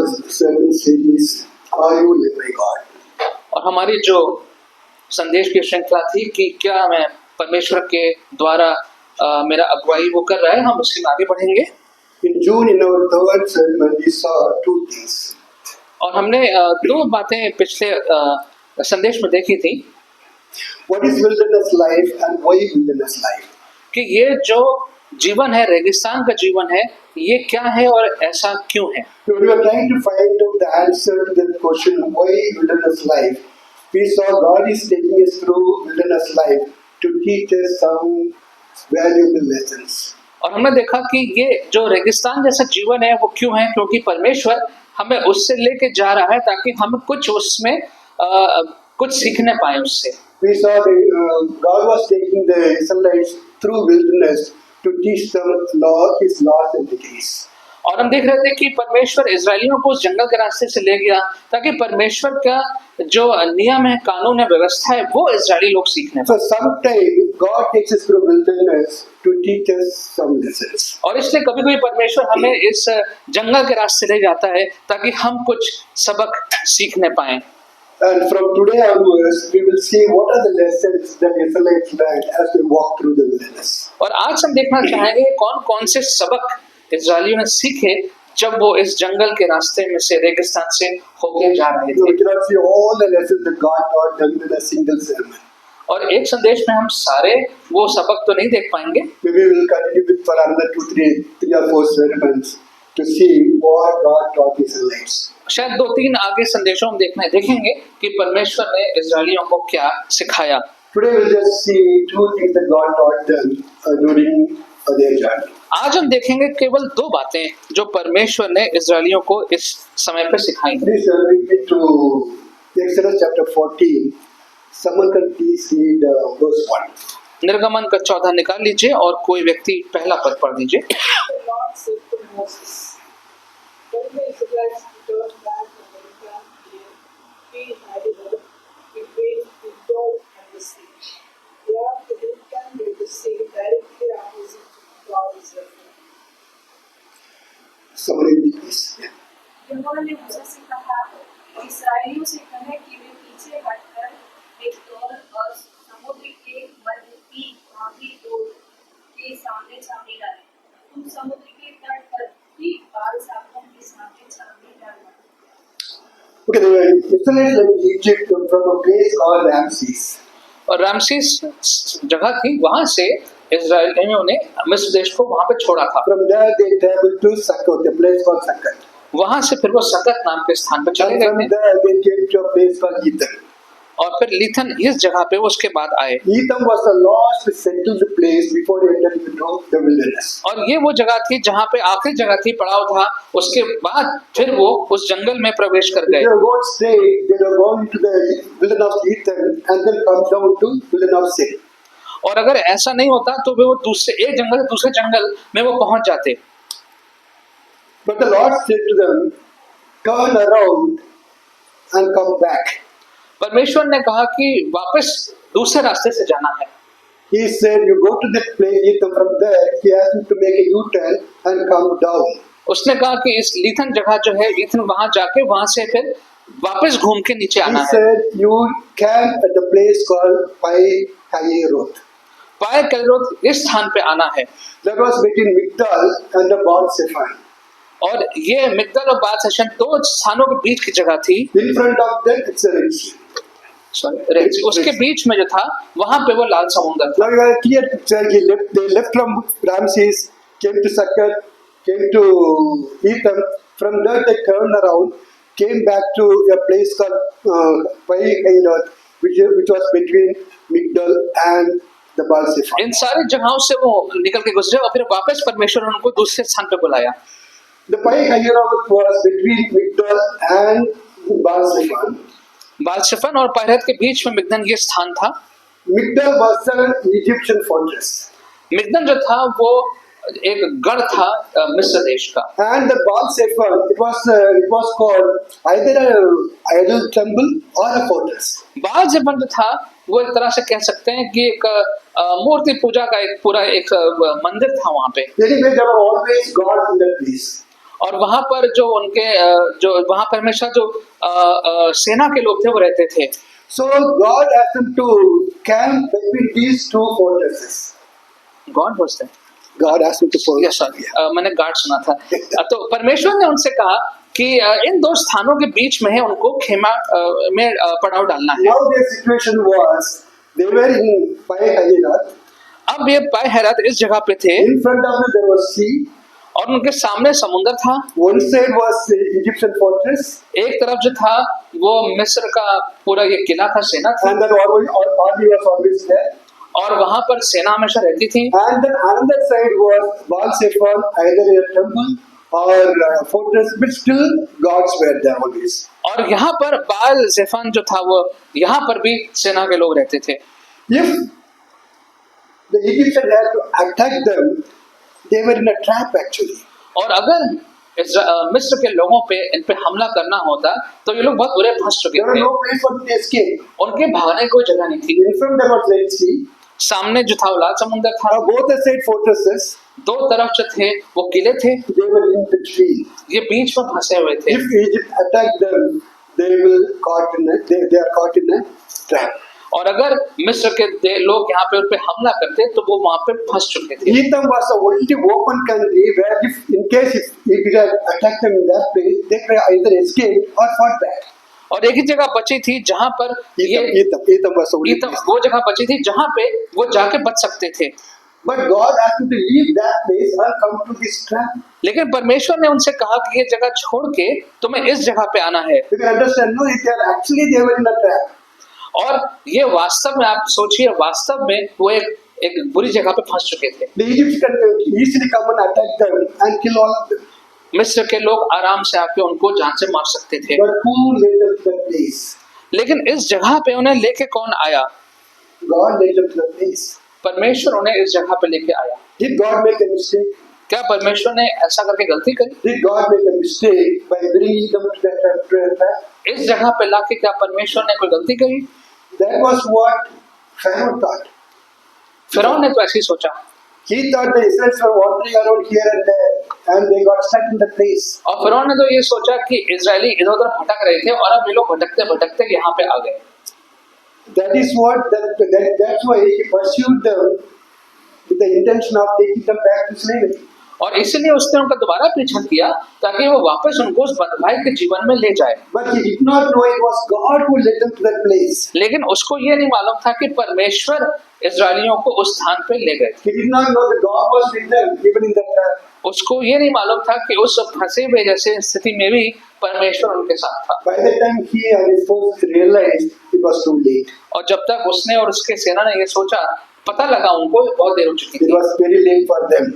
our sermon series, Are You Led by God? और हमारी जो संदेश की श्रृंखला थी कि क्या मैं परमेश्वर के द्वारा मेरा अगुवाई वो कर रहा है, हम उसके आगे बढ़ेंगे। In June, in our third sermon, we saw two things. और हमने दो बातें पिछले संदेश में देखी थी What is wilderness life and why wilderness life? कि ये जो जीवन है, रेगिस्तान का जीवन है, ये क्या है और ऐसा क्यों है। So we were trying to find out the answer to that question, why wilderness life. We saw God is taking us through wilderness life to teach us some valuable lessons. और हमने देखा कि ये जो रेगिस्तान जैसा जीवन है वो क्यों है, क्योंकि परमेश्वर हमें उससे लेके जा रहा है ताकि हम कुछ उसमें कुछ सीखने पाए उससे। We saw that God was taking the Israelites through wilderness to teach them His laws and decrees. और हम देख रहे थे कि परमेश्वर इजरायलियों को उस जंगल के रास्ते से ले गया ताकि परमेश्वर का जो नियम है, कानून है, व्यवस्था है, वो इजरायली लोग सीखने So sometimes God takes us through wilderness to teach us some lessons. और इसलिए कभी कभी परमेश्वर हमें इस जंगल के रास्ते ले जाता है ताकि हम कुछ सबक सीखने पाएं। And from today onwards, we will see what are the lessons that Israelites learned as they walk through the wilderness. और आज हम देखना चाहेंगे कौन कौन से सबक इजरायलियों ने सीखे जब वो इस जंगल के रास्ते में से, रेगिस्तान से होके जा रहे So we थे। cannot see all the lessons that God taught them in a single sermon. और एक संदेश में हम सारे वो सबक तो नहीं देख पाएंगे। Maybe we will continue with for another three or four sermons to see what God taught Israelites. शायद 2-3 आगे संदेशों में देखेंगे कि परमेश्वर ने इजरायलियों को क्या सिखाया। Today we'll just see two things that God taught them during their journey. आज हम देखेंगे केवल 2 बातें जो परमेश्वर ने इजरायलियों को इस समय पर सिखाई। Please read me to Exodus chapter 14. Someone can please read verse 1. निर्गमन का 14 निकाल लीजिए और कोई व्यक्ति पहला पद पढ़ दीजिए। The Lord said to Moses, "When the Israelites returned back from the camp near Pi-hahiroth, between Migdol and the sea, they are to camp near the sea, directly opposite God's river." Somebody read please. यहोवा ने मूसा से कहा, इस्राएलियों से कहें कि वे पीछे हटकर Migdol और समुद्र के मध्य की बाकी डोर के सामने छावनी डालें। तुम समुद्र के तट पर ठीक बाल-सफन के सामने छावनी डालना। Okay, the Israelites left Egypt from a place called Ramses. और रामसीस जगह थी, वहां से इजरायलियों ने मिस्र देश को वहां पे छोड़ा था। From there they traveled to Sukkot, a place called Sukkot. वहां से फिर वो सकत नाम के स्थान पर चले And from गए थे there they came to a place called Etham. और फिर लीथन इस जगह पे वो उसके बाद आए। Etham was the last settled place before they entered into the wilderness. और ये वो जगह थी जहाँ पे आखिरी जगह थी, पड़ाव था। उसके बाद फिर वो उस जंगल में प्रवेश कर If गए। they were going to stay, they were going to the wilderness of Etham and then come down to wilderness of Sin. और अगर ऐसा नहीं होता तो वे वो दूसरे एक जंगल से दूसरे जंगल में वो पहुंच जाते। But the Lord said to them, turn around and come back. परमेश्वर ने कहा कि वापस दूसरे रास्ते से जाना है। He said, you go to that place, Etham, from there, he asked you to make a U-turn and come down. उसने कहा कि इस लीथन जगह जो है, लीथन वहां जाके वहां से फिर वापस घूम के नीचे He आना है। said, you camp at the place called Pi-hahiroth. पाए कलरोत इस स्थान पे आना है। That was between Migdal and the Baal-Zephon. और ये मिग्दल और बाल सेशन 2 स्थानों के बीच की जगह थी। In front of that, it's a Red Sea. उसके बीच में जो था वहां पे वो लाल समुद्र था। Now you have a clear picture. They left from Ramses, came to Sukkot, came to Etham. From there they turned around, came back to a place called Pi-hahiroth, which was between Migdal and the Baal-Zephon. इन सारी जगहों से वो निकल के गुजरे और फिर वापस परमेश्वर ने उनको दूसरे स्थान पे बुलाया। The Pi-hahiroth was between Migdal and Baal-Zephon. बालशफन और पायरत के बीच में मिग्दन ये स्थान था। Migdal was an Egyptian fortress. मिग्दन जो था वो एक गढ़ था मिस्र देश का। And the Baal-Zephon, it was called either an idol temple or a fortress. बालशफन जो था वो एक तरह से कह सकते हैं कि एक मूर्ति पूजा का एक पूरा एक मंदिर था वहां पे। Anyway, there were always gods in that place. और वहां पर जो उनके जो वहां पर हमेशा जो सेना के लोग थे वो रहते थे। So God asked them to camp between these two fortresses. God was God asked them to follow. Yes sir, मैंने गार्ड सुना था। तो परमेश्वर ने उनसे कहा कि इन दो स्थानों के बीच में है उनको खेमा में पड़ाव डालना है। Now their situation was they were in Pai Hahirat. अब ये पाय हैरत इस जगह पे थे In front of them there was sea. और उनके सामने समुद्र था। One side was the Egyptian fortress, एक तरफ जो था वो मिस्र का पूरा ये किला था, सेना थी, and that army was always there. और वहां पर सेना हमेशा रहती थी। And then another side was Baal Zephon, either a temple or a fortress, but still gods were there always. और यहाँ पर बाल जेफान जो था वो यहाँ पर भी सेना के लोग रहते थे। If the Egyptians had to attack them, they were in a trap actually. और अगर मिस्र के लोगों पे इन पे हमला करना होता तो ये लोग बहुत बुरे फंस चुके There was थे। no place for them to escape. उनके भागने की कोई जगह नहीं थी। In front there was Red Sea. सामने जो था वो लाल समुद्र था। Both the side fortresses, दो तरफ जो थे वो किले थे, they were in between. ये बीच में फंसे हुए थे। If Egypt attacked them, they are caught in a trap. और अगर मिस्र के लोग यहाँ पे उन पे हमला करते तो वो वहां पे फंस चुके थे। Edom was the only open country where if in case if it had attacked them in that place, they could either escape or fought back. और एक ही जगह बची थी जहाँ पर Edom was the only place. वो जगह बची थी जहाँ पे वो जाके बच सकते थे। But God asked them to leave that place and come to this trap. लेकिन परमेश्वर ने उनसे कहा कि ये जगह छोड़ के तुम्हें इस जगह पे आना है। You can understand, no, if they are actually they were in a trap. और ये वास्तव में आप सोचिए, वास्तव में वो एक बुरी जगह पे फंस चुके थे। The Egyptians can easily come and attack them and kill all of them. मिस्र के लोग आराम से आके उनको जान से मार सकते थे। But who led them to that place? लेकिन इस जगह पे उन्हें लेके कौन आया? God led them to that place. परमेश्वर उन्हें इस जगह पे लेके आया। Did God make a mistake? क्या परमेश्वर ने ऐसा करके गलती करी? Did God make a mistake by bringing them to that trap? इस जगह पे लाके क्या परमेश्वर ने कोई गलती करी? That was what Pharaoh thought. फिरौन ने तो ऐसे ही सोचा। He thought the Israelites were wandering around here and there, and they got stuck in the place. और फिरौन ने तो ये सोचा कि इजरायली इधर उधर भटक रहे थे और अब ये लोग भटकते भटकते यहाँ पे आ गए। That's why he pursued them with the intention of taking them back to slavery. और इसीलिए उसने उनका दोबारा पीछा किया ताकि वो वापस उनको उस बंधुआई के जीवन में ले जाए। But he did not know it was God who led them to that place. लेकिन उसको ये नहीं मालूम था कि परमेश्वर इजरायलियों को उस स्थान पे ले गए। He did not know that God was with them even in that trap. उसको ये नहीं मालूम था कि उस फंसे हुए जैसे स्थिति में भी परमेश्वर उनके साथ था। By the time he and his forces realized, it was too late. और जब तक उसने और उसके सेना ने ये सोचा, पता लगा उनको बहुत देर हो चुकी It थी। was very late for them.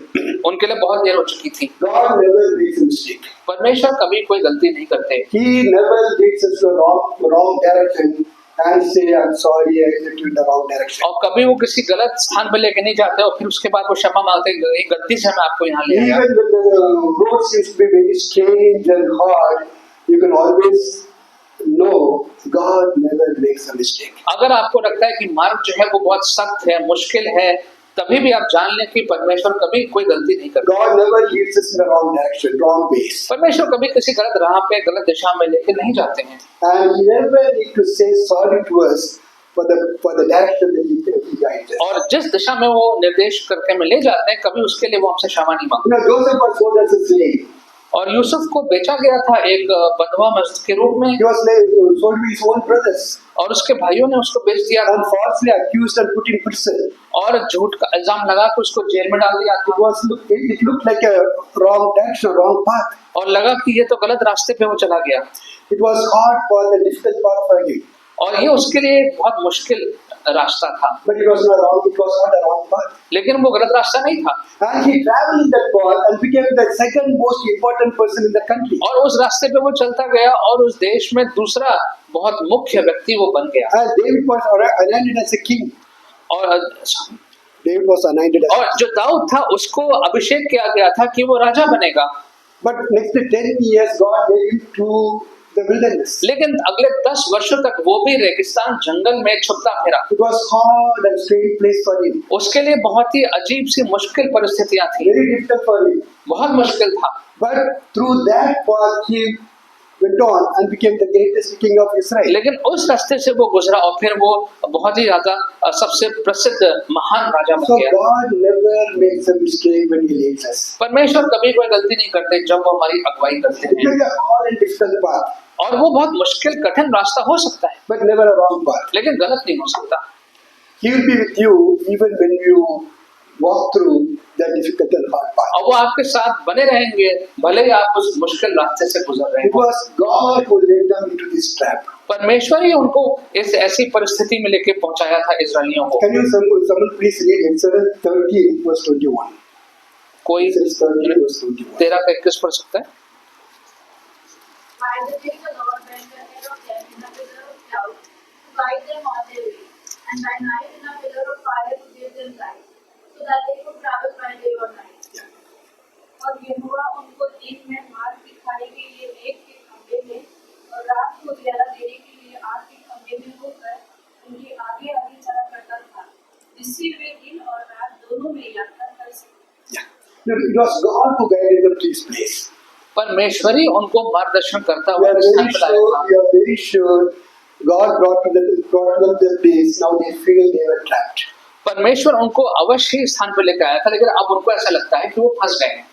उनके लिए बहुत देर हो चुकी थी। God never makes a mistake. परमेश्वर कभी कोई गलती नहीं करते। He never leads us to a wrong direction and say, I'm sorry, I led you in the wrong direction. और कभी वो किसी गलत स्थान पे लेके नहीं जाते और फिर उसके बाद वो क्षमा मांगते, एक गलती से मैं आपको यहाँ ले आया। Even when the road seems to be very strange and hard, you can always know God never makes a mistake. अगर आपको लगता है कि मार्ग जो है वो बहुत सख्त है, मुश्किल है, तभी भी आप जान लें कि परमेश्वर कभी कोई गलती नहीं करता। God never leads us in the wrong direction, wrong ways. परमेश्वर कभी किसी गलत राह पे, गलत दिशा में लेके नहीं जाते हैं। And He never need to say sorry to us for the direction that He guides us. और जिस दिशा में वो निर्देश करके में ले जाते हैं, कभी उसके लिए वो हमसे क्षमा नहीं मांगते। Joseph was sold as a slave. और यूसुफ को बेचा गया था एक बंधुआ मजदूर के रूप में, He was sold to his own brothers और उसके भाइयों ने उसको बेच दिया था and falsely accused and put in prison. और झूठ का इल्जाम लगा के उसको जेल में डाल दिया था। It looked like a wrong direction, wrong path. और लगा कि ये तो गलत रास्ते पे वो चला गया। It was hard for the difficult path for him. और ये उसके लिए एक बहुत मुश्किल रास्ता था। But it was not a wrong path. लेकिन वो गलत रास्ता नहीं था। And he traveled in that path and became the second most important person in the country. और उस रास्ते पे वो चलता गया और उस देश में दूसरा बहुत मुख्य व्यक्ति वो बन गया। And David was anointed as a king. और David was anointed as और जो दाऊद था उसको अभिषेक किया गया था कि वो राजा बनेगा। But next 10 years God led him to the wilderness. लेकिन अगले 10 वर्षों तक वो भी रेगिस्तान जंगल में छुपता फिरा। It was hard and strange place for him. उसके लिए बहुत ही अजीब सी मुश्किल परिस्थितियां थी, Very difficult for him. बहुत मुश्किल था। But through that path, he went on and became the greatest king of Israel. लेकिन उस रास्ते से वो गुजरा और फिर वो बहुत ही ज्यादा सबसे प्रसिद्ध महान राजा बन So गया। God never makes a mistake when He leads us. परमेश्वर कभी कोई गलती नहीं करते जब वो हमारी अगुवाई करते It may हैं, be a hard and difficult path, और वो बहुत मुश्किल कठिन रास्ता हो सकता है but never a wrong path. लेकिन गलत नहीं हो सकता। He will be with you even when you walk through that difficult and hard path. और वो आपके साथ बने रहेंगे भले ही आप उस मुश्किल रास्ते से गुजर रहे It हो। was God who led them into this trap. परमेश्वर ही उनको इस ऐसी परिस्थिति में लेके पहुंचाया था इस्राएलियों को। Can you someone please read Exodus 13 verse 21? कोई Exodus 13 verse 21. 13-21 पढ़ सकता है? By the day the Lord went ahead of them in a pillar of cloud to guide them on their way, and by night in a pillar of fire to give them light, so that they could travel by day or night. और यहोवा उनको दिन में मार्ग दिखाने के लिए मेघ के खंभे में और रात को उजाला देने के लिए आग के खंभे में होकर उनके आगे आगे चला करता था, जिससे वे दिन और रात दोनों में यात्रा कर सके। No, it was God who guided them to this place. परमेश्वर ही उनको मार्गदर्शन करता We हुआ are इस स्थान very पर लाया sure, था। we are very sure God brought them to the place. Now they feel they were trapped. परमेश्वर उनको अवश्य ही स्थान पर लेकर आया था, लेकिन अब उनको ऐसा लगता है कि वो फंस गए हैं।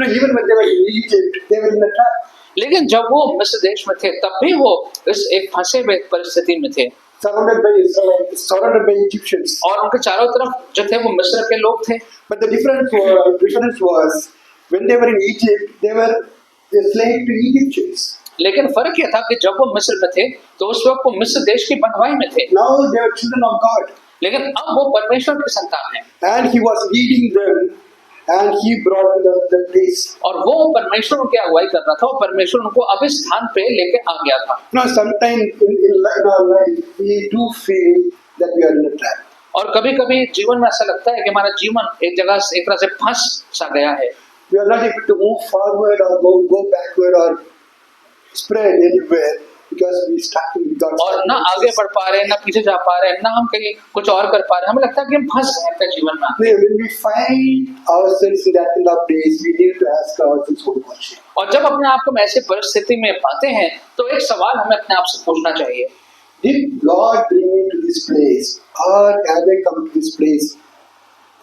No, even when they were in Egypt, they were in a trap. लेकिन जब वो मिस्र देश में थे तब भी वो इस एक फंसे हुए परिस्थिति में थे Surrounded by Israelites, surrounded by Egyptians. और उनके चारों तरफ जो थे वो मिस्र के लोग थे। But the difference was when they were in Egypt, they were a slave to Egyptians. लेकिन फर्क यह था कि जब वो मिस्र में थे तो उस वक्त वो मिस्र देश की बंधुआई में थे, Now they were children of God. लेकिन अब वो परमेश्वर की संतान है And He was leading them and He brought them to the place. और वो परमेश्वर उनकी अगुवाई कर रहा था और परमेश्वर उनको अब इस स्थान पे लेके आ गया था। Now, sometimes in our life, we do feel that we are in a trap. और कभी कभी जीवन में ऐसा लगता है कि हमारा जीवन एक जगह एक तरह से फंस सा गया है। We are not able to move forward or go backward or spread anywhere because we stuck in God's और ना आगे बढ़ पा रहे हैं, ना पीछे जा पा रहे हैं, ना हम कहीं कुछ और कर पा रहे हैं। हमें लगता है कि हम फंस गए अपने जीवन में। When we find ourselves in that kind of place, we need to ask ourselves one question. और जब अपने आप को हम ऐसी परिस्थिति में पाते हैं तो एक सवाल हमें अपने आप से पूछना चाहिए, Did God bring me to this place or have I come to this place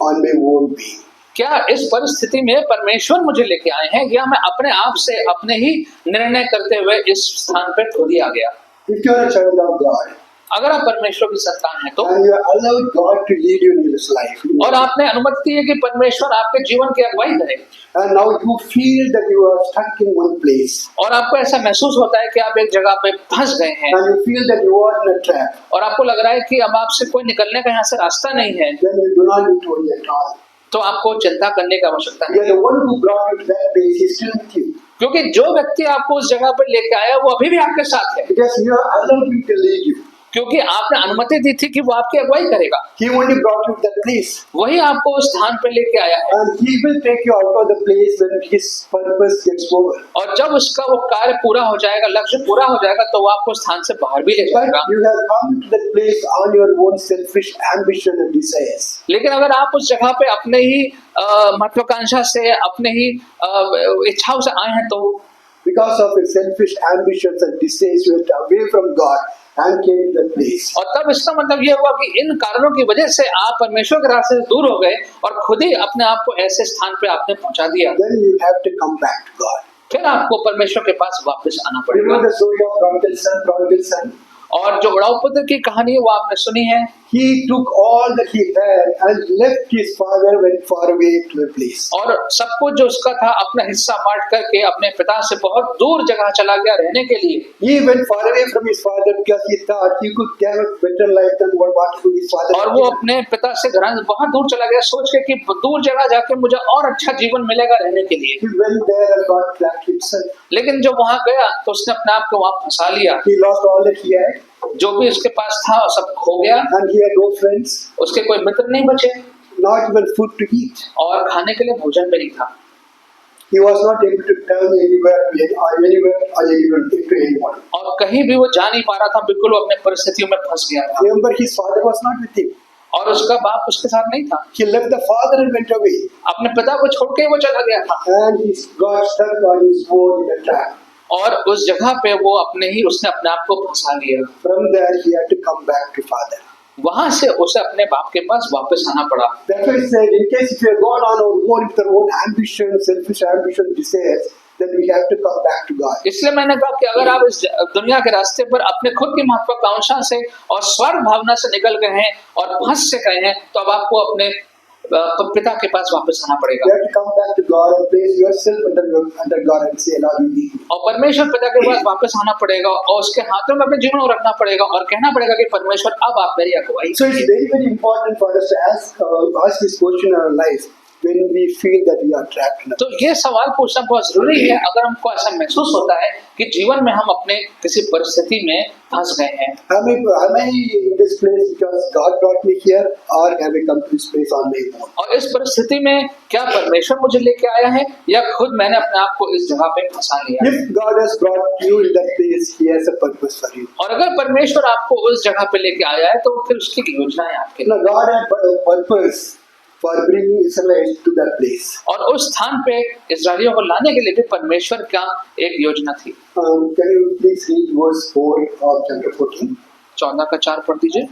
on my own way? क्या इस परिस्थिति में परमेश्वर मुझे लेके आए हैं या मैं अपने आप से अपने ही निर्णय करते हुए इस स्थान पर खुद ही आ गया? If you are a child of God अगर आप परमेश्वर की संतान हैं तो and you have allowed God to lead you in this life, और आपने अनुमति दी है कि परमेश्वर आपके जीवन की अगुवाई करे and now you feel that you are stuck in one place और आपको ऐसा महसूस होता है कि आप एक जगह पे फंस गए हैं and you feel that you are in a trap, और आपको लग रहा है कि अब आपसे कोई निकलने का यहाँ से रास्ता नहीं है, then you do not need to worry at all. तो आपको चिंता करने की आवश्यकता You है, are the one who brought you to that place. He is still with you क्योंकि जो व्यक्ति आपको उस जगह पर लेके आया वो अभी भी आपके साथ है, because you have allowed him to lead you. क्योंकि आपने अनुमति दी थी कि वो आपकी अगुवाई करेगा। He only brought you to that place, वही आपको उस स्थान पर लेके आया है and He will take you out of the place when His purpose gets over. और जब उसका वो कार्य पूरा हो जाएगा, लक्ष्य पूरा हो जाएगा, तो वो आपको स्थान से बाहर भी ले But जाएगा। you have come to that place on your own selfish ambition and desires. लेकिन अगर आप उस जगह पे अपने ही महत्वाकांक्षा से, अपने ही इच्छाओं से आए हैं तो Because of your selfish ambitions and desires, you went away from God and came to that place. और तब इसका मतलब ये हुआ कि इन कारणों की वजह से आप परमेश्वर के रास्ते से दूर हो गए और खुद ही अपने आप को ऐसे स्थान पे आपने पहुंचा दिया। Then you have to come back to God. फिर आपको परमेश्वर के पास वापस आना You know पड़ेगा। the story of prodigal son? और जो उड़ाऊ पुत्र की कहानी है वो आपने सुनी है। He took all that he had and left his father, went far away to a place. और सब कुछ जो उसका था अपना हिस्सा बांट करके अपने पिता से बहुत दूर जगह चला गया रहने के लिए। He went far away from his father because he thought he could have a better life than what his father और had वो given. अपने पिता से घर से बहुत दूर चला गया सोच के कि दूर जगह जाके मुझे और अच्छा जीवन मिलेगा रहने के लिए। He went there and got trapped himself. लेकिन जब वहां गया तो उसने अपने आप को वहां फंसा लिया। He lost all that he had जो भी उसके पास था सब खो गया। and he had no friends, उसके कोई मित्र नहीं बचे not even food to eat. और खाने के लिए भोजन भी नहीं था। He was not able to travel anywhere to anyone. और कहीं भी वो जा नहीं पा रहा था, बिल्कुल वो अपने परिस्थितियों में फंस गया था। Remember, his father was not with him. और उसका बाप उसके साथ नहीं था, He left the father and went away. अपने पिता को छोड़ के वो चला गया था And he got stuck on his own in a trap. और उस जगह पे वो उसने अपने आप को फंसा लिया। From there, he had to come back to father. वहां से उसे अपने बाप के पास वापस आना पड़ा। That's why he said, in case if we have gone on our own with our own ambition, selfish ambition, desires, then we have to come back to God. इसलिए मैंने कहा कि अगर आप इस दुनिया के रास्ते पर अपने खुद की महत्वाकांक्षा से और स्वार्थ भावना से निकल गए हैं और फंस से गए हैं, तो अब आपको अपने पिता के पास वापस आना पड़ेगा। You have to come back to God and place yourself under God and say, Lord, you lead me. और परमेश्वर पिता के पास वापस आना पड़ेगा और उसके हाथों में अपने जीवन को रखना पड़ेगा और कहना पड़ेगा कि परमेश्वर अब आप मेरी अगुवाई। So it's very, very important for us to ask this question in our life when we feel that we are trapped in a तो ये सवाल पूछना बहुत जरूरी है अगर हमको ऐसा महसूस होता है कि जीवन में हम अपने किसी परिस्थिति में फंस गए हैं। Am I in this place because God brought me here, or have I come to this place on my own? और इस परिस्थिति में क्या परमेश्वर मुझे लेके आया है या खुद मैंने अपने आप को इस जगह पे फंसा लिया है? If God has brought you in that place, He has a purpose for you. और अगर परमेश्वर आपको उस जगह पे लेके आया है तो फिर उसकी योजना है आपके लिए। Now, God had a purpose for bringing Israelites to that place. और उस स्थान पे इस्राएलियों को लाने के लिए भी परमेश्वर का एक योजना थी। Can you please read verse 4 of chapter 14? 14 का 4 पढ़ दीजिए।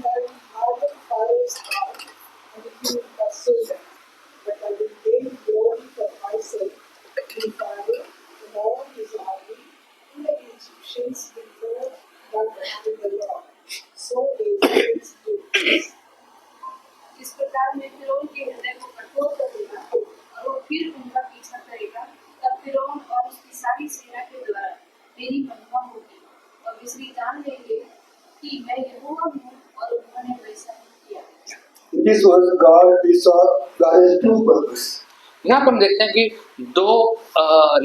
इस प्रकार मैं फिरौन के हृदय को कठोर कर देगा और वो फिर उनका पीछा करेगा। तब फिरौन और उसकी सारी सेना के द्वारा मेरी महिमा होगी और मिस्री जान लेंगे कि मैं यहोवा हूँ और उन्होंने वैसा ही किया। This was God. We saw God has two purposes. यहाँ पर हम देखते हैं कि दो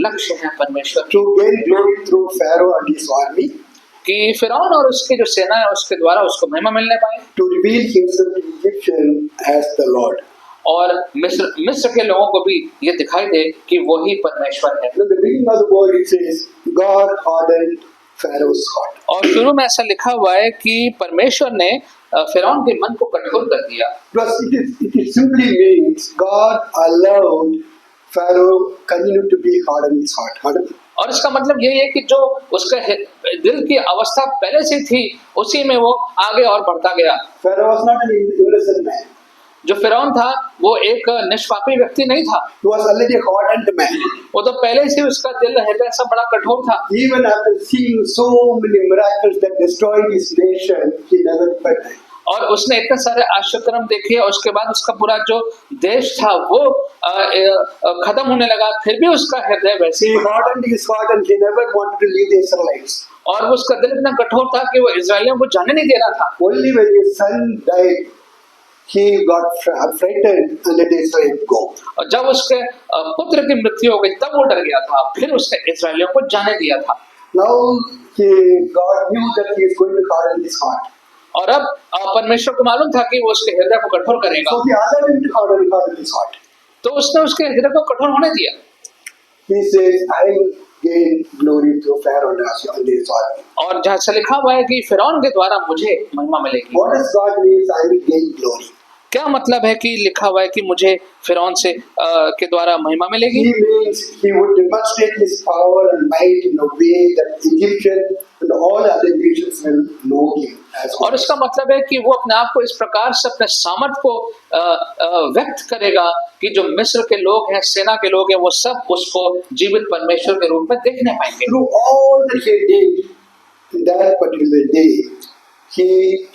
लक्ष्य हैं परमेश्वर To gain glory through Pharaoh and his army, कि फिरौन और उसकी जो सेना है उसके द्वारा उसको महिमा मिलने पाए to reveal himself to Egyptian as the Lord. और मिस्र के लोगों को भी ये दिखाई दे कि वही परमेश्वर है। In the beginning of the word it says, God hardened Pharaoh's heart. और शुरू में ऐसा लिखा हुआ है कि परमेश्वर ने फिरौन के मन को कठोर कर दिया। Plus it simply means God allowed Pharaoh continue to be hardened his heart. Hardened. और इसका मतलब यही है कि जो उसका दिल की अवस्था पहले से थी उसी में वो आगे और बढ़ता गया। Pharaoh was not an innocent man. जो फिरौन था वो एक निष्पापी व्यक्ति नहीं था, He was already a hardened man. वो तो पहले से उसका दिल हृदय सब बड़ा कठोर था। Even after seeing so many miracles that destroyed his nation, he never repented. और उसने इतने सारे आश्चर्यक्रम देखे और उसके बाद उसका पूरा जो देश था वो खत्म होने लगा, फिर भी उसका हृदय वैसे He he hardened his heart and he never wanted to leave the Israelites. और उसका दिल इतना कठोर था कि वो इजरायलियों को जाने नहीं दे रहा था। Only when his son died, he got frightened and let Israel go. और जब उसके पुत्र की मृत्यु हो गई तब वो डर गया था, फिर उसने इजरायलियों को जाने दिया था। Now God knew that he is going to harden his heart. और अब परमेश्वर को मालूम था कि वो उसके हृदय को कठोर करेगा, So he allowed him to harden his heart. तो उसने उसके हृदय को कठोर होने दिया। He says, I will gain glory through Pharaoh and his army. और जैसा लिखा हुआ है कि फिरौन के द्वारा मुझे महिमा मिलेगी। What does God mean? I will gain glory. क्या मतलब है कि लिखा हुआ है कि मुझे फिरौन से के द्वारा महिमा मिलेगी? He means he would demonstrate his power and might in a way that Egyptian and all other nations will know him as और God. इसका मतलब है कि वो अपने आप को इस प्रकार से अपने सामर्थ को व्यक्त करेगा कि जो मिस्र के लोग हैं, सेना के लोग हैं, वो सब उसको जीवित परमेश्वर के रूप में देखने पाएंगे। Through all that he did in that particular day, he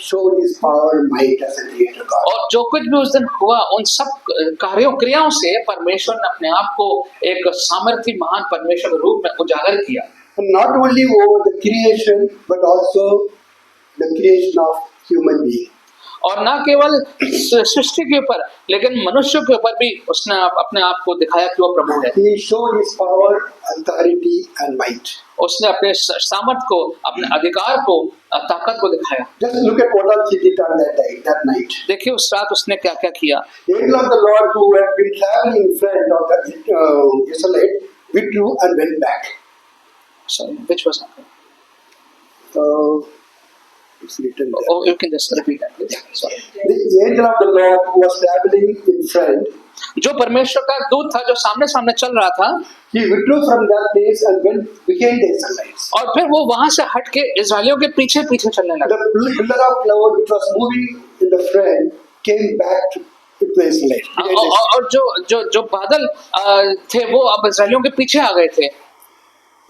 showed his power and might as a creator God. और जो कुछ भी उस दिन हुआ उन सब क्रियाओं से परमेश्वर ने अपने आप को एक सामर्थी महान परमेश्वर के रूप में उजागर किया। And not only over the creation, but also the creation of human being. और न केवल सृष्टि के ऊपर लेकिन मनुष्य के ऊपर भी उसने अपने आप को दिखाया कि वो प्रभु है। He showed his power, authority, and might. उसने अपने सामर्थ को, अपने अधिकार को, ताकत को दिखाया। Just look at what else he did on that night. देखिए उस रात उसने क्या क्या किया। The angel of the Lord who had been traveling in front of the Israelite withdrew and went back. Sorry, which was happening? It's written there. Oh, you can just repeat that, please. Sorry. The angel of the Lord was traveling in front. जो परमेश्वर का दूत था जो सामने सामने चल रहा था, He withdrew from that place and went behind the Israelites. और फिर वो वहां से हट के इजरायलियों के पीछे पीछे चलने The लगा। pillar of cloud which was moving in the front came back to the Israelites. और जो जो जो बादल थे वो अब इजरायलियों के पीछे आ गए थे।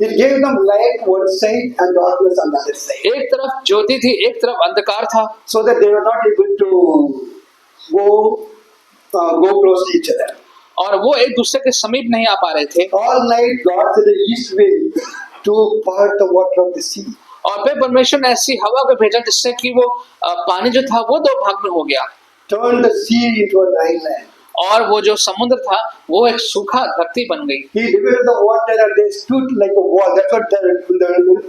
It gave them light one side and darkness on the other side, एक तरफ ज्योति थी, एक तरफ अंधकार था, so that they were not able to go close to each other. और वो एक दूसरे के समीप नहीं आ पा रहे थे। All night God sent the east wind to part the water of the sea. और फिर परमेश्वर ने ऐसी हवा को भेजा जिससे कि वो पानी जो था वो दो भाग में हो गया, Turned the sea into a dry land. और वो जो समुद्र था वो एक सूखा धरती बन गई। He divided the water and they stood like a wall. That's what the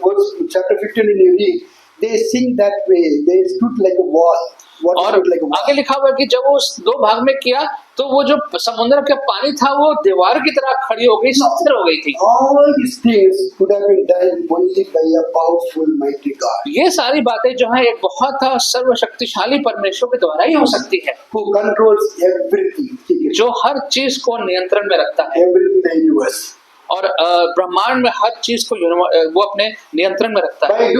verse chapter 15 when you read. They sing that way. They stood like a wall. Water और stood like a wall. आगे लिखा हुआ है कि जब वो उस दो भाग में किया तो वो जो समुद्र का पानी था वो दीवार की तरह खड़ी हो गई, स्थिर हो गई थी। All these things could have been done only by a powerful, mighty God ये सारी बातें जो है एक बहुत सर्वशक्तिशाली परमेश्वर के द्वारा ही हो सकती है, who controls everything. जो हर चीज को नियंत्रण में रखता है Everything in the universe. और ब्रह्मांड में हर चीज को वो अपने नियंत्रण में रखता है। By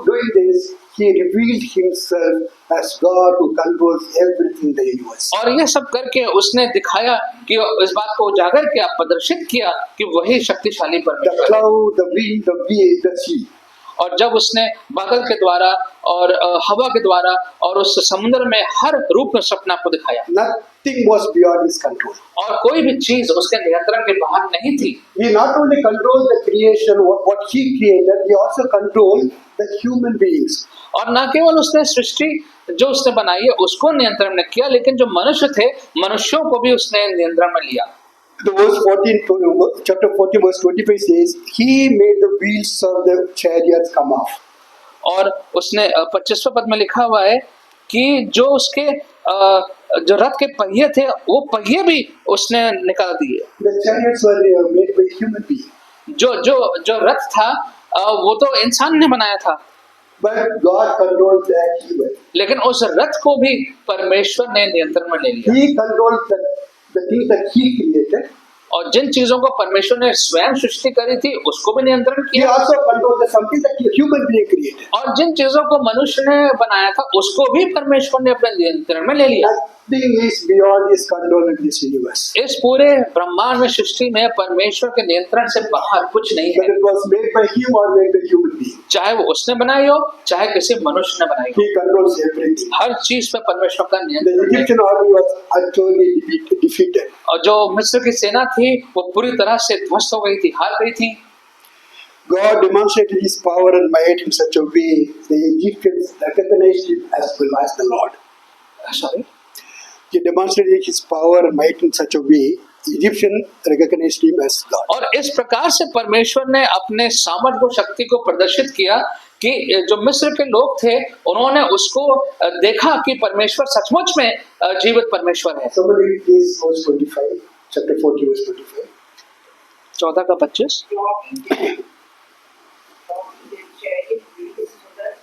doing this, He revealed Himself as God who controls everything in the universe. और ये सब करके उसने दिखाया कि इस बात को उजागर किया, प्रदर्शित किया कि वही शक्तिशाली The परमेश्वर है। cloud, the wind, the wave, the sea. और जब उसने बादल के द्वारा और हवा के द्वारा और उस समुद्र में हर रूप में अपने आप को दिखाया, Nothing was beyond His control. और कोई भी चीज उसके नियंत्रण के बाहर नहीं थी। He not only controlled the creation, what He created, He also controlled the human beings. और न केवल उसने सृष्टि जो उसने बनाई है उसको नियंत्रण में किया, लेकिन जो मनुष्य थे, मनुष्यों को भी उसने नियंत्रण में लिया। The verse 14, chapter 40, verse 25 says, He made the wheels of the chariots come off. और उसने 25वें पद में लिखा हुआ है कि जो उसके जो रथ के पहिए थे वो पहिए भी उसने निकाल दिए। The chariots were made by human beings. जो रथ था वो तो इंसान ने बनाया था, But God controlled that evil. लेकिन उस रथ को भी परमेश्वर ने नियंत्रण में ले लिया। He controlled the things that He created. और जिन चीजों को परमेश्वर ने स्वयं सृष्टि करी थी उसको भी नियंत्रण He किया, also controlled something that a human being created. और जिन चीजों को मनुष्य ने बनाया था उसको भी परमेश्वर ने अपने नियंत्रण में ले लिया। Nothing is beyond His control in this universe. इस पूरे ब्रह्मांड में, सृष्टि में परमेश्वर के नियंत्रण से बाहर कुछ नहीं है, Whether it was made by Him or made by human being. चाहे वो उसने बनाई हो चाहे किसी मनुष्य ने बनाई हो, He controls everything. हर चीज पे परमेश्वर का The नियंत्रण है। Egyptian army was utterly defeated. और जो मिस्र की सेना थी वो पूरी तरह से ध्वस्त हो गई थी, हार गई थी। God demonstrated His power and might in such a way the Egyptians recognized Him as well as the Lord. Sorry, He demonstrated His power and might in such a way Egyptians recognized Him as God. और इस प्रकार से परमेश्वर ने अपने सामर्थ्य को, शक्ति को प्रदर्शित किया कि जो मिस्र के लोग थे उन्होंने उसको देखा कि परमेश्वर सचमुच में जीवित परमेश्वर है। Somebody read this verse 25, chapter 40, verse 25. 14 का 25। Talking the chariot wheels so that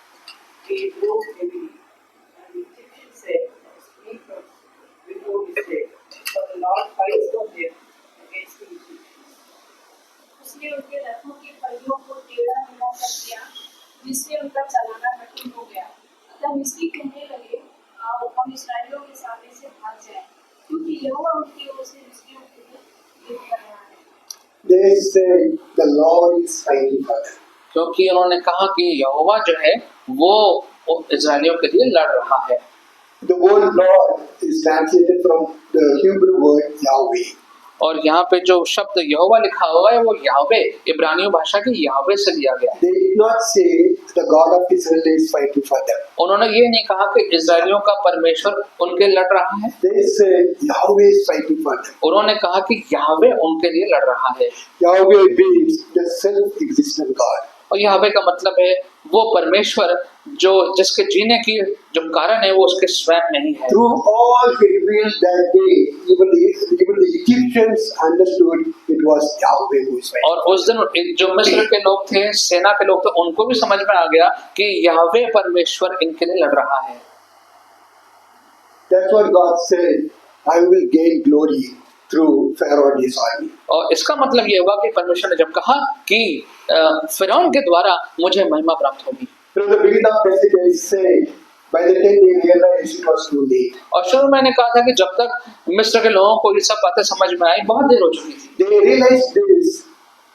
they drove heavily. And the Egyptians said, "Flee from before his head, for the Lord fights for them against the Egyptians." उसने उनके रथों के पहियों को टेढ़ा मेढ़ा कर दिया, जिससे उनका चलाना कठिन हो गया। अतः मिस्री कहने लगे, आओ हम इस्राएलियों के सामने से भाग जाएं, क्योंकि यहोवा उनकी ओर से मिस्रियों के लिए युद्ध कर रहा है। They say the Lord is fighting for them. क्योंकि उन्होंने कहा कि यहोवा जो है वो इजरायलियों के लिए लड़ रहा है। The word Lord is translated from the Hebrew word Yahweh. और यहाँ पे जो शब्द यहोवा लिखा हुआ है वो याहवे, इब्रानियों भाषा की याहवे से लिया गया। They did not say the God of Israel is fighting for them. उन्होंने ये नहीं कहा कि इजरायलियों का परमेश्वर उनके लड़ रहा है, They say Yahweh is fighting for them. उन्होंने कहा कि याहवे उनके लिए लड़ रहा है। Yahweh means the self-existent God. और याहवे का मतलब है वो परमेश्वर जो जिसके जीने की जो कारण है वो उसके स्वयं नहीं है। Through all He revealed that day, even the Egyptians understood it it was Yahweh who is fighting. और उस दिन जो मिस्र के लोग थे, सेना के लोग थे, उनको भी समझ में आ गया कि यहोवा परमेश्वर इनके लिए लड़ रहा है। That's what God said, I will gain glory through Pharaoh and his army. और इसका मतलब ये हुआ कि परमेश्वर ने जब कहा कि फिरौन के द्वारा मुझे महिमा प्राप्त होगी। From the beginning of message, I said, by the time they realized it was too late. और शुरू में मैंने कहा था कि जब तक मिस्र के लोगों को ये सब बातें समझ में आई, बहुत देर हो चुकी थी। They realized this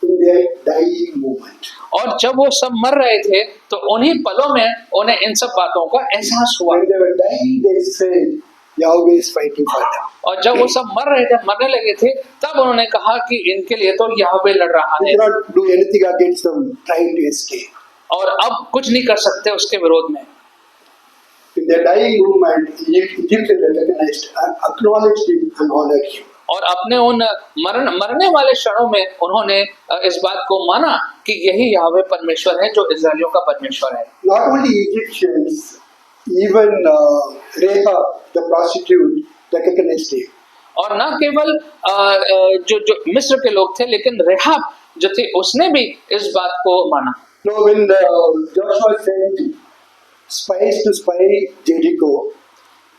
in their dying moment. और जब वो सब मर रहे थे, तो उन्हीं पलों में उन्हें इन सब बातों का एहसास हुआ। When they were dying, they said, Yahweh is fighting for them. और जब वो सब मर रहे थे, मरने लगे थे, तब उन्होंने कहा कि इनके लिए तो यहोवा लड़ रहा We है cannot do anything against them trying to escape. और अब कुछ नहीं कर सकते उसके विरोध में। In their dying moment, Egyptians recognized and acknowledged him and honored him. और अपने उन मरने वाले क्षणों में उन्होंने इस बात को माना कि यही यहोवा परमेश्वर है जो इस्राएलियों का परमेश्वर है। Not only Egyptians, even Rahab, the prostitute, recognized him. और न केवल जो मिस्र के लोग थे, लेकिन रेहाब जो थी उसने भी इस बात को माना। So when Joshua sent spies to spy Jericho,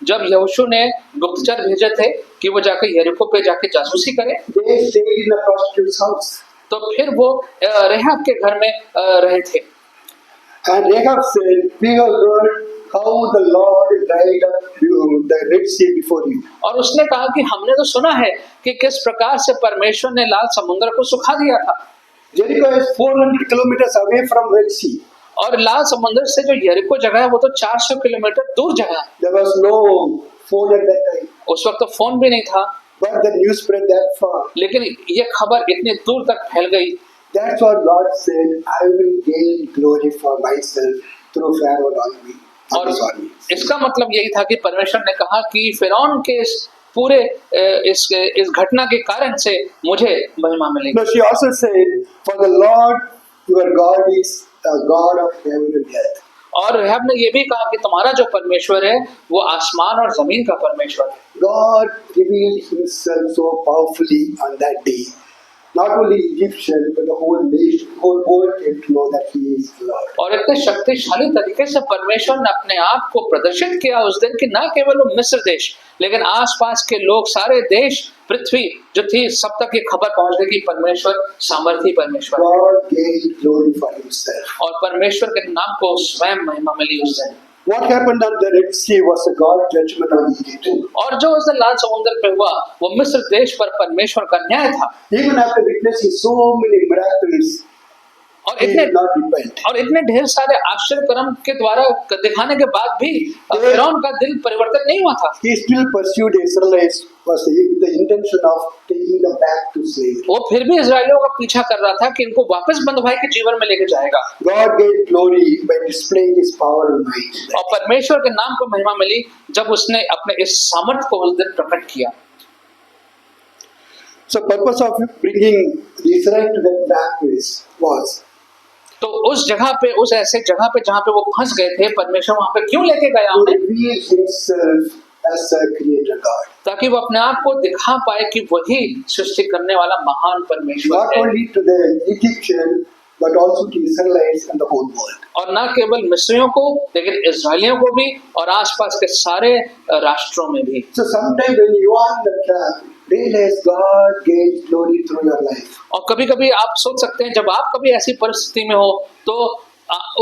जब यहोशू ने गुप्तचर भेजे थे कि वो जाकर यरीको पे जाके जासूसी करें, they stayed in the prostitute's house. तो फिर वो रेहाब के घर में रहे थे। And Rahab said, we have heard how the Lord dried up the Red Sea before you. और उसने कहा कि हमने तो सुना है कि किस प्रकार से परमेश्वर ने लाल समुद्र को सुखा दिया था। Jericho is 400 kilometers away from Red Sea. और लाल समुद्र से जो यरीको जगह है वो तो 400 किलोमीटर दूर जगह है। There was no phone at that time, उस वक्त तो फोन भी नहीं था, but the news spread that far. लेकिन ये खबर इतनी दूर तक फैल गई। That's what God said, I will gain glory for myself through Pharaoh and army. और इसका मतलब यही था कि परमेश्वर ने कहा कि फिरौन के इस पूरे इस घटना के कारण से मुझे महिमा मिलेगी। But she also said, for the Lord your God is a God of heaven and earth. और रेहब ने ये भी कहा कि तुम्हारा जो परमेश्वर है वो आसमान और जमीन का परमेश्वर है। God revealed himself so powerfully on that day. Not only Egyptian, but the whole nation, whole world came to know that he is Lord. और इतने शक्तिशाली तरीके से परमेश्वर ने अपने आप को प्रदर्शित किया उस दिन कि न केवल वो मिस्र देश, लेकिन आसपास के लोग, सारे देश, पृथ्वी जो थी, सब तक ये खबर पहुंच गई कि परमेश्वर सामर्थी परमेश्वर है। God gave glory for himself. और परमेश्वर के नाम को स्वयं महिमा मिली उस दिन। What happened on the Red Sea was a God judgment on Egypt. और जो उस दिन लाल समुद्र पे हुआ वो मिस्र देश पर परमेश्वर का न्याय था। Even after witnessing so many miracles, और he इतने did not repent. और इतने ढेर सारे आश्चर्य कर्म के द्वारा दिखाने के बाद भी फिरौन का दिल परिवर्तन नहीं हुआ था। He still pursued the Israelites with the intention of taking them back to slavery. वो फिर भी इजरायलियों का पीछा कर रहा था कि इनको वापस बंधुआई के जीवन में लेके जाएगा। God gave glory by displaying his power and might. और परमेश्वर के नाम को महिमा मिली जब उसने अपने इस सामर्थ को उस दिन प्रकट किया। So purpose of bringing the Israelites to that back place was तो उस जगह पे, उस ऐसे जगह पे जहाँ पे वो फंस गए थे, परमेश्वर वहाँ पे क्यों लेके गया to उन्हें? reveal himself as a creator God. ताकि वो अपने आप को दिखा पाए कि वही सृष्टि करने वाला महान परमेश्वर Not है। only to the Egyptian, but also to Israelites and the whole world. और न केवल मिस्रियों को, लेकिन इजरायलियों को भी और आसपास के सारे राष्ट्रों में भी। So sometimes when you are in the trap, realize God gains glory through your life. और कभी कभी आप सोच सकते हैं, जब आप कभी ऐसी परिस्थिति में हो तो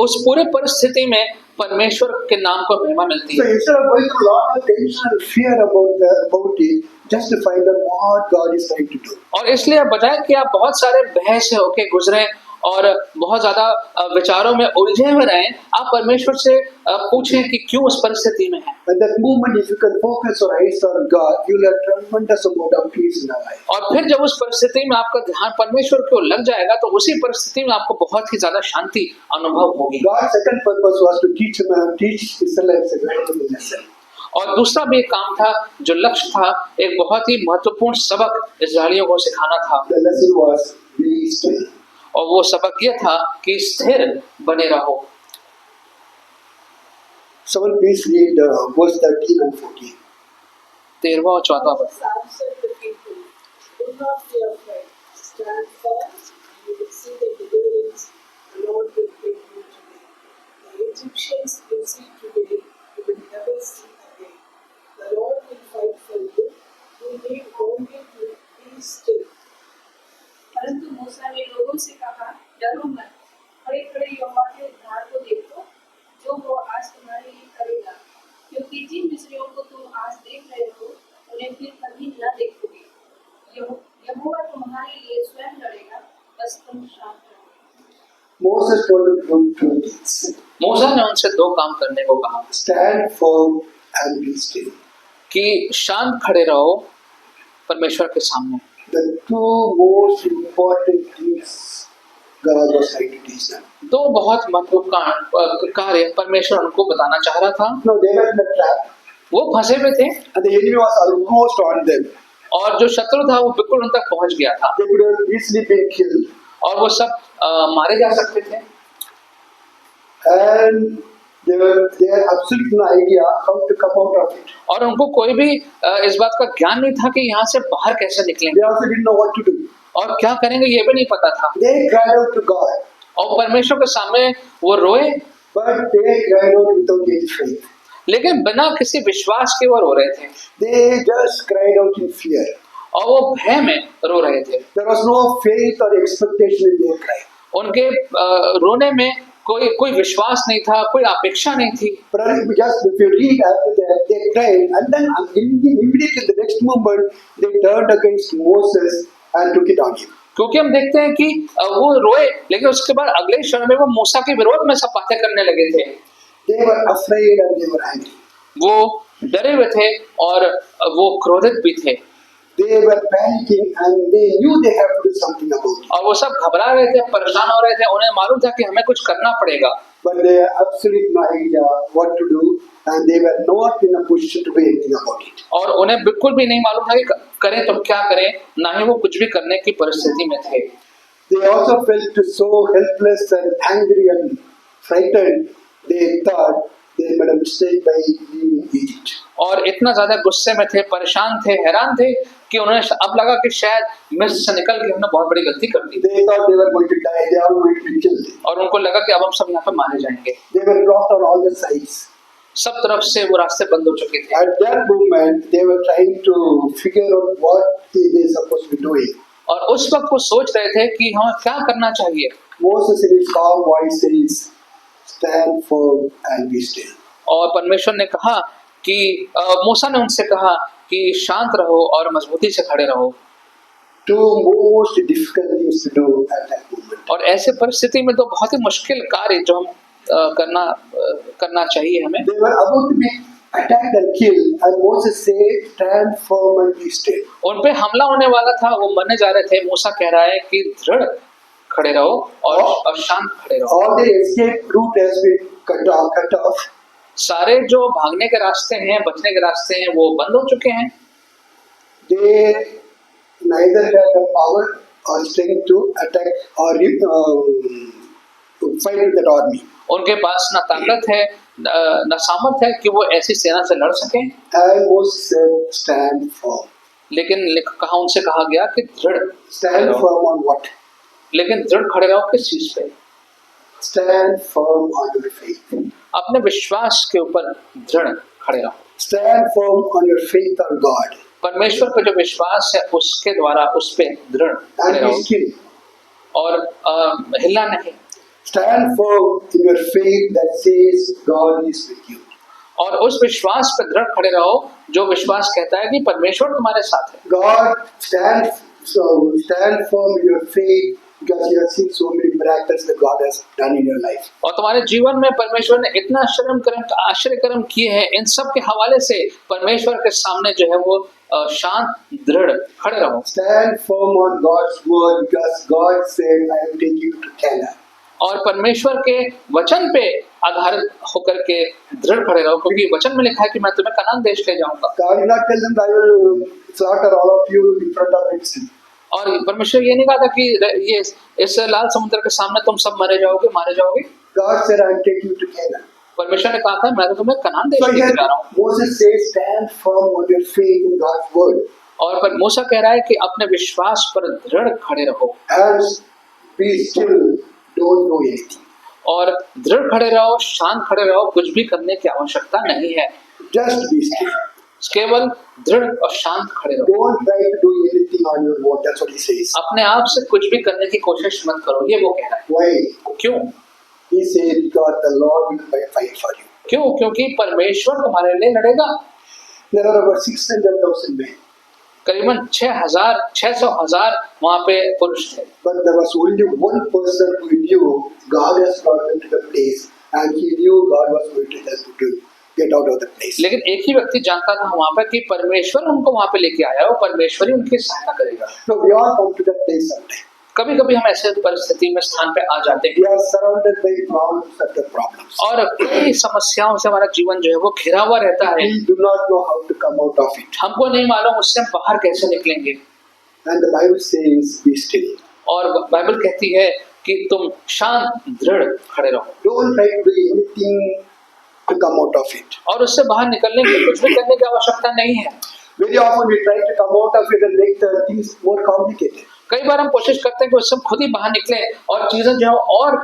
उस पूरे परिस्थिति में परमेश्वर के नाम को महिमा मिलती So है। instead of going through a lot of tension and fear about it, just to find out what God is trying to do. और इसलिए बजाय कि आप बहुत सारे बहस से होके गुजरे और बहुत ज्यादा विचारों में उलझे हुए रहें, आप परमेश्वर से पूछें कि क्यों उस परिस्थिति में है। At that moment, if you can focus your eyes on God, you will have tremendous amount of peace in your life. और फिर जब उस परिस्थिति में आपका ध्यान परमेश्वर को लग जाएगा तो उसी परिस्थिति में आपको बहुत ही ज्यादा शांति अनुभव होगी। God's second purpose was to teach Israelites a valuable lesson. और दूसरा भी एक काम था, जो लक्ष्य था, एक बहुत ही महत्वपूर्ण सबक इस्राएलियों को सिखाना था। The lesson was be still. और वो सबक ये था कि स्थिर बने रहो। Someone please read verse 13 and 14. 13वां और 14वां। Samson the people, do not be afraid. Stand यहोवा तुम्हारे लिए स्वयं लड़ेगा, बस तुम शांत रहो। Moses told them to do two things. मूसा ने उनसे दो काम करने को कहा Stand firm and be still. कि शांत खड़े रहो परमेश्वर के सामने। The two most important things God was trying to teach them. दो बहुत महत्वपूर्ण कार्य परमेश्वर उनको बताना चाह रहा था। No, they were in a trap वो फंसे हुए थे and the enemy was almost on them. और जो शत्रु था वो बिल्कुल उन तक पहुंच गया था They could have easily been killed. और वो सब मारे जा सकते थे And they had absolutely no idea how to come out of it. और उनको कोई भी इस बात का ज्ञान नहीं था कि यहाँ से बाहर कैसे निकलेंगे They also didn't know what to do. और क्या करेंगे ये भी नहीं पता था। They cried out to God, और परमेश्वर के सामने वो रोए but they cried out without any faith. लेकिन बिना किसी विश्वास के वो रो रहे थे They just cried out in fear. और वो भय में रो रहे थे। There was no faith or expectation in their cry. उनके रोने में कोई विश्वास नहीं था, कोई अपेक्षा नहीं थी। But just if you read after that, they cried, and then immediately the next moment they turned against Moses and took it on him. क्योंकि हम देखते हैं कि वो रोए लेकिन उसके बाद अगले क्षण में वो मूसा के विरोध में सब बातें करने लगे थे। They were afraid and they were angry. वो डरे हुए थे और वो क्रोधित भी थे They were panicking and they knew they had to do something about it. और वो सब घबरा रहे थे, परेशान हो रहे थे। उन्हें मालूम था कि हमें कुछ करना पड़ेगा But they had absolutely no idea what to do and they were not in a position to do anything about it. और उन्हें बिल्कुल भी नहीं मालूम था कि करें तो क्या करें, ना ही वो कुछ भी करने की परिस्थिति में थे। They also felt so helpless and angry and frightened. They thought they made a mistake by leaving Egypt. और इतना ज्यादा गुस्से में थे, परेशान थे, हैरान थे कि उन्हें अब लगा कि शायद मिस्र से निकल के हमने बहुत बड़ी गलती कर दी They thought they were going to die. They are going to be killed. और उनको लगा कि अब हम सब यहाँ पे मारे जाएंगे। They were blocked on all the sides. सब तरफ से वो रास्ते बंद हो चुके थे At that moment, they were trying to figure out what they supposed to be doing. और उस वक्त वो सोच रहे थे कि हमें क्या करना चाहिए। Moses in his calm voice says, "Stand firm and be still." और परमेश्वर ने कहा कि मूसा ने उनसे कहा कि शांत रहो और मजबूती से खड़े रहो। Two most difficult things to do at that moment. और ऐसे परिस्थिति में तो बहुत ही मुश्किल कार्य जो हम करना चाहिए हमें। They were about to be attacked and killed, and Moses said, "Stand firm and be still." उन पे हमला होने वाला था, वो मरने जा रहे थे। मूसा कह रहा है कि दृढ़ खड़े रहो और शांत खड़े रहो। All the escape route has been cut off. सारे जो भागने के रास्ते हैं, बचने के रास्ते हैं, वो बंद हो चुके हैं। They neither had the power or strength to attack or to fight with that army. उनके पास न ताकत है न सामर्थ है कि वो ऐसी सेना से लड़ सकें। And Moses said, "Stand firm." लेकिन उनसे कहा गया कि दृढ़ Stand firm on what? लेकिन दृढ़ खड़े रहो किस चीज पे? Stand firm on your faith. अपने विश्वास के ऊपर दृढ़ खड़े रहो। Stand firm on your faith on God. परमेश्वर का जो विश्वास है उसके द्वारा उस पे दृढ़ खड़े And be रहो still. और हिलना नहीं। Stand firm in your faith that says God is with you. और उस विश्वास पे दृढ़ खड़े रहो जो विश्वास कहता है कि परमेश्वर तुम्हारे साथ है। God stand firm in your faith because you have seen so many miracles that God has done in your life. और तुम्हारे जीवन में परमेश्वर ने इतना आश्चर्य कर्म किए हैं, इन सब के हवाले से परमेश्वर के सामने जो है वो शांत दृढ़ खड़े रहो। Stand firm on God's word because God said, "I am taking you to Canaan." और परमेश्वर के वचन पे आधारित होकर के दृढ़ खड़े रहो क्योंकि वचन में लिखा है कि मैं तुम्हें कनान देश ले जाऊंगा। God did not tell them, "I will slaughter all of you in front of Red Sea." और परमेश्वर ये नहीं कहा था कि ये इस लाल समुद्र के सामने तुम सब मारे जाओगे। God said, "I am taking you to Canaan." परमेश्वर ने कहा था मैं तो तुम्हें कनान देश So ले here जा रहा हूँ। Moses says, "Stand firm on your faith in God's word और पर मूसा कह रहा है कि अपने विश्वास पर दृढ़ खड़े रहो and be still. Don't do anything. और दृढ़ खड़े रहो, शांत खड़े रहो, कुछ भी करने की आवश्यकता नहीं है। Just be still. केवल दृढ़ और शांत खड़े रहो। Don't try to do anything on your own." That's what he says. अपने आप से कुछ भी करने की कोशिश मत करो, ये वो कह रहा है। Why? क्यों? He said, "God, the Lord will fight for you." क्यों? क्योंकि परमेश्वर तुम्हारे लिए लड़ेगा। There are over 600,000 men. करीबन 600,000 वहाँ पे पुरुष थे। But there was only one person who knew God has brought them to the place, and he knew God was going to help him to get out of the place. लेकिन एक ही व्यक्ति जानता था वहाँ पर कि परमेश्वर उनको वहाँ पे लेके आया और परमेश्वर ही उनकी सहायता करेगा। So we all come to that place sometime. कभी कभी हम ऐसे परिस्थिति में स्थान पे आ जाते हैं We are surrounded by problems after problems. और कई समस्याओं से हमारा जीवन जो है वो घिरा हुआ रहता है। We do not know how to come out of it. हमको नहीं मालूम उससे हम बाहर कैसे निकलेंगे। And the Bible says, be still. और बाइबल कहती है कि तुम शांत दृढ़ खड़े रहो Don't try to do anything to come out of it. और उससे बाहर निकलने के कुछ भी करने की आवश्यकता नहीं है। Very often we try to come out of it and make the things more complicated. कई बार हम कोशिश करते हैं कि उससे हम खुद ही बाहर निकले और चीजें जो है और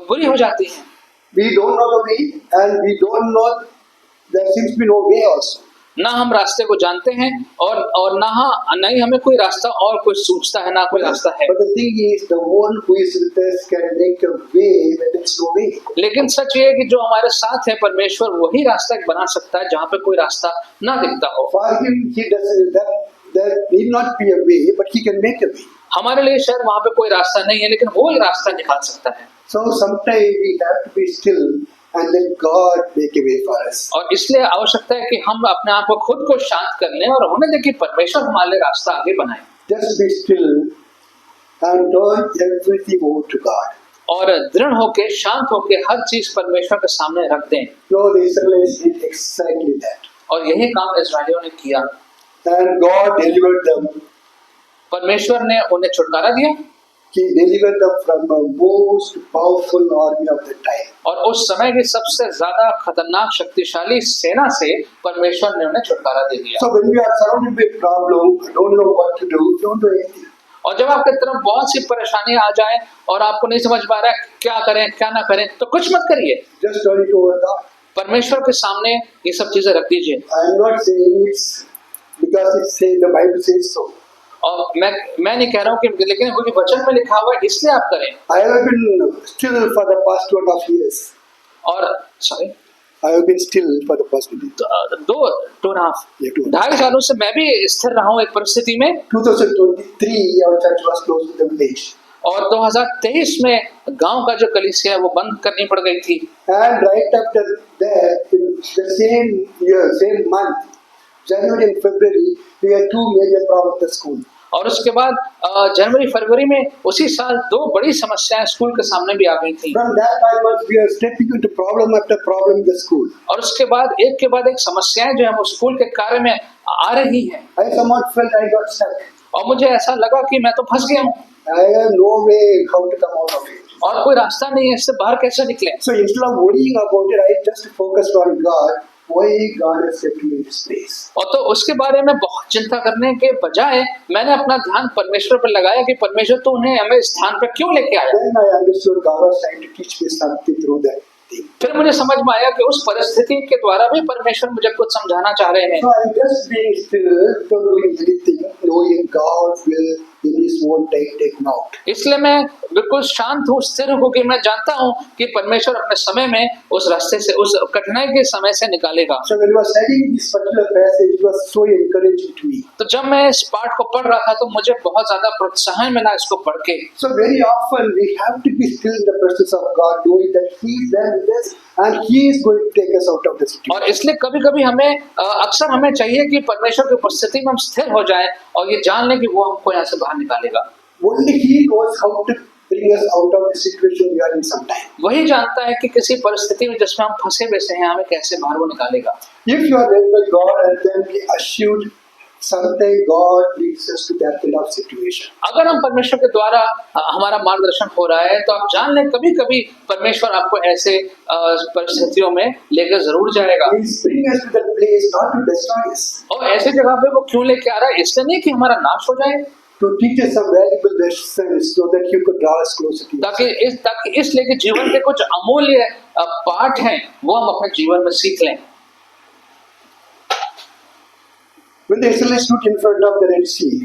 बुरी हो जाती हैं। We don't know the way, and we don't know there seems to be no way also. ना हम रास्ते को जानते हैं और ना ही हमें कोई रास्ता और कोई सूझता है ना कोई रास्ता है। But the thing is, the one who is with us can make a way when there's no way. लेकिन सच ये है कि जो हमारे साथ है परमेश्वर वही रास्ता बना सकता है जहाँ पे कोई रास्ता ना दिखता हो। For him, he doesn't. There need not be a way, but he can make a way. हमारे लिए शायद वहाँ पे कोई रास्ता नहीं है लेकिन वो ही रास्ता निकाल सकता है। So sometimes we have to be still and let God make a way for us. और इसलिए आवश्यकता है कि हम अपने आप को खुद को शांत कर लें और होने दें कि परमेश्वर हमारे लिए रास्ता आगे बनाए। Just be still and turn everything over to God. और दृढ़ होके शांत होके हर चीज परमेश्वर के सामने रख दें। So the Israelites did exactly that. और यही काम इस्राएलियों ने किया। And God delivered them. परमेश्वर ने उन्हें छुटकारा दिया। He delivered them from the most powerful army of the time. और उस समय की सबसे ज्यादा खतरनाक शक्तिशाली सेना से परमेश्वर ने उन्हें छुटकारा दे दिया। So when we are surrounded by problem, don't know what to do, don't do anything. और जब आपके तरफ बहुत सी परेशानी आ जाए और आपको नहीं समझ पा रहा है क्या करें क्या ना करें तो कुछ मत करिए। Just turn it over God. परमेश्वर के सामने ये सब चीजें रख दीजिए। I am not saying it's because it says the Bible says so. और मैं नहीं कह रहा हूँ कि लेकिन वो जो वचन में लिखा हुआ है इसलिए आप करें। I have been still for the past 2.5 years. और sorry I have been still for the past 2.5 years. 2.5 सालों से मैं भी स्थिर रहा हूँ एक परिस्थिति में। 2023, our church was closed to the village. और 2023 में गांव का जो कलीसिया है वो बंद करनी पड़ गई थी। And right after that, in the same year, same month, January and February, we had two major problems at the school. और उसके बाद जनवरी फरवरी में उसी साल दो बड़ी समस्याएं स्कूल के सामने भी आ गई थी। From that time on, we are stepping into problem after problem in the school. और उसके बाद एक समस्याएं जो है वो स्कूल के कार्य में आ रही हैं। I somewhat felt I got stuck. और मुझे ऐसा लगा कि मैं तो फंस गया हूँ। I have no way how to come out of it. और कोई रास्ता नहीं है, इससे बाहर कैसे निकले। So instead of worrying about it, I just focused on God. Why God has kept me in this place. और तो उसके बारे में बहुत चिंता करने के बजाय मैंने अपना ध्यान परमेश्वर पर लगाया कि परमेश्वर तो उन्हें हमें इस स्थान पर क्यों लेके आया। Then I understood God was trying to teach me something through that thing. फिर मुझे समझ में आया कि उस परिस्थिति के द्वारा भी परमेश्वर मुझे कुछ समझाना चाह रहे हैं। So I'm just being still, not doing anything, knowing God will in His own time take me out. इसलिए मैं बिल्कुल शांत हूँ, स्थिर हूँ, क्योंकि मैं जानता हूँ कि परमेश्वर अपने समय में उस रास्ते से, उस कठिनाई के समय से निकालेगा। So when I was studying this particular passage, it was so encouraging to me. तो जब मैं इस पाठ को पढ़ रहा था तो मुझे बहुत ज्यादा प्रोत्साहन मिला इसको पढ़ के। So very often we have to be still in the presence of God, knowing that He is there with us and He is going to take us out of the situation. और इसलिए कभी-कभी हमें अक्सर हमें चाहिए कि परमेश्वर की उपस्थिति में हम स्थिर हो जाएं और ये जान लें कि वो हमको यहाँ से बाहर निकालेगा। Only He knows how to bring us out of the situation we are in sometime. वही जानता है कि किसी परिस्थिति में जिसमें हम फंसे वैसे हैं हमें कैसे बाहर वो निकालेगा। If you are led by God and then be assured, someday God brings us to that kind of situation. अगर हम परमेश्वर के द्वारा हमारा मार्गदर्शन हो रहा है तो आप जान लें कभी-कभी परमेश्वर आपको ऐसे परिस्थितियों में लेकर जरूर जाएगा। He is bringing us to that place not to destroy us, और ऐसी जगह पे वो क्यों लेके आ रहा है? इसलिए नहीं कि हमारा नाश हो जाए, to teach us some valuable lessons so that He could draw us closer to Him. ताकि इसलिए कि जीवन के कुछ अमूल्य पाठ हैं वो हम अपने जीवन में सीख लें। When the Israelites stood in front of the Red Sea,